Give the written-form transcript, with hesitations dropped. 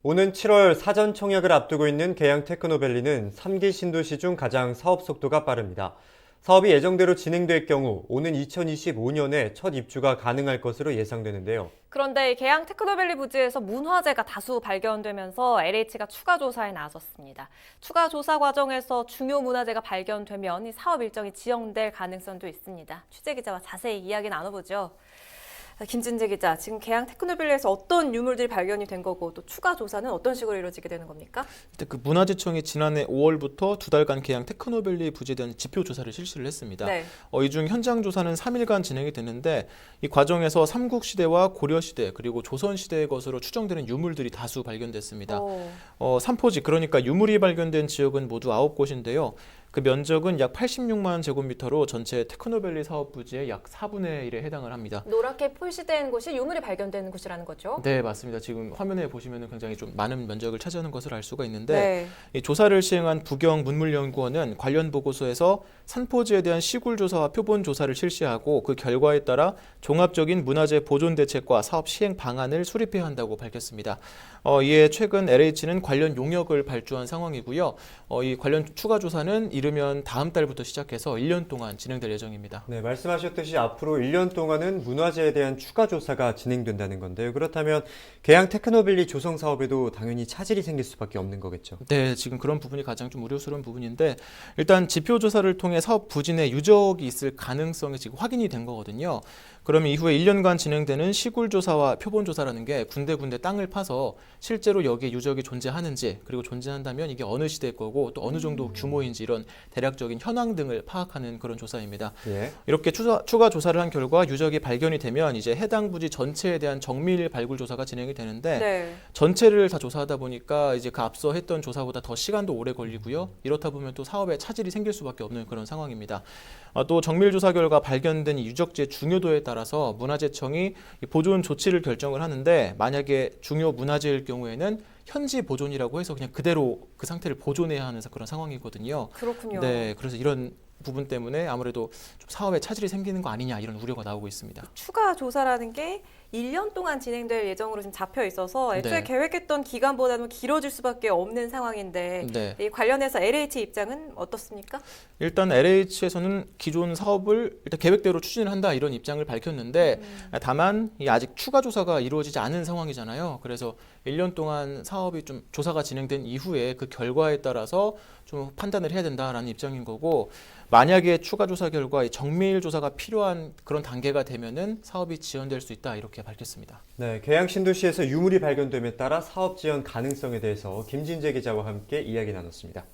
오는 7월 사전 청약을 앞두고 있는 계양 테크노밸리는 3기 신도시 중 가장 사업 속도가 빠릅니다. 사업이 예정대로 진행될 경우 오는 2025년에 첫 입주가 가능할 것으로 예상되는데요. 그런데 계양 테크노밸리 부지에서 문화재가 다수 발견되면서 LH가 추가 조사에 나섰습니다. 추가 조사 과정에서 중요 문화재가 발견되면 이 사업 일정이 지연될 가능성도 있습니다. 취재 기자와 자세히 이야기 나눠보죠. 김진재 기자, 지금 계양 테크노밸리에서 어떤 유물들이 발견이 된 거고 또 추가 조사는 어떤 식으로 이루어지게 되는 겁니까? 일단 그 문화재청이 지난해 5월부터 두 달간 계양 테크노밸리 부지에 대한 지표 조사를 실시를 했습니다. 네. 이 중 현장 조사는 3일간 진행이 됐는데 이 과정에서 삼국시대와 고려시대 그리고 조선시대의 것으로 추정되는 유물들이 다수 발견됐습니다. 삼포지 그러니까 유물이 발견된 지역은 모두 9곳인데요. 그 면적은 약 86만 제곱미터로 전체 테크노밸리 사업 부지의 약 4분의 1에 해당을 합니다. 노랗게 표시된 곳이 유물이 발견되는 곳이라는 거죠? 네, 맞습니다. 지금 화면에 보시면 굉장히 좀 많은 면적을 차지하는 것을 알 수가 있는데 네. 이 조사를 시행한 부경문물연구원은 관련 보고서에서 산포지에 대한 시굴 조사와 표본 조사를 실시하고 그 결과에 따라 종합적인 문화재 보존 대책과 사업 시행 방안을 수립해야 한다고 밝혔습니다. 이에 최근 LH는 관련 용역을 발주한 상황이고요. 이 관련 추가 조사는 이르면 다음 달부터 시작해서 1년 동안 진행될 예정입니다. 네, 말씀하셨듯이 앞으로 1년 동안은 문화재에 대한 추가 조사가 진행된다는 건데요. 그렇다면 계양 테크노밸리 조성 사업에도 당연히 차질이 생길 수밖에 없는 거겠죠. 네, 지금 그런 부분이 가장 좀 우려스러운 부분인데 일단 지표 조사를 통해 사업 부지 내 유적이 있을 가능성이 지금 확인이 된 거거든요. 그러면 이후에 1년간 진행되는 시굴 조사와 표본 조사라는 게 군데군데 땅을 파서 실제로 여기에 유적이 존재하는지 그리고 존재한다면 이게 어느 시대의 거고 또 어느 정도 규모인지 이런 대략적인 현황 등을 파악하는 그런 조사입니다. 예. 이렇게 추가 조사를 한 결과 유적이 발견이 되면 이제 해당 부지 전체에 대한 정밀 발굴 조사가 진행이 되는데 네. 전체를 다 조사하다 보니까 이제 그 앞서 했던 조사보다 더 시간도 오래 걸리고요. 이렇다 보면 또 사업에 차질이 생길 수밖에 없는 그런 상황입니다. 또 정밀 조사 결과 발견된 이 유적지의 중요도에 따라서 문화재청이 보존 조치를 결정을 하는데 만약에 중요 문화재일 경우에는 현지 보존이라고 해서 그냥 그대로 그 상태를 보존해야 하는 그런 상황이거든요. 그렇군요. 네, 그래서 이런 부분 때문에 아무래도 좀 사업에 차질이 생기는 거 아니냐 이런 우려가 나오고 있습니다. 추가 조사라는 게 1년 동안 진행될 예정으로 지금 잡혀 있어서 애초에 네. 계획했던 기간보다는 길어질 수밖에 없는 상황인데 네. 이 관련해서 LH 입장은 어떻습니까? 일단 LH에서는 기존 사업을 일단 계획대로 추진을 한다 이런 입장을 밝혔는데 다만 이 아직 추가 조사가 이루어지지 않은 상황이잖아요. 그래서 1년 동안 사업이 좀 조사가 진행된 이후에 그 결과에 따라서 좀 판단을 해야 된다라는 입장인 거고 만약에 추가 조사 결과 정밀 조사가 필요한 그런 단계가 되면은 사업이 지연될 수 있다 이렇게 밝혔습니다. 네, 계양 신도시에서 유물이 발견됨에 따라 사업 지연 가능성에 대해서 김진재 기자와 함께 이야기 나눴습니다.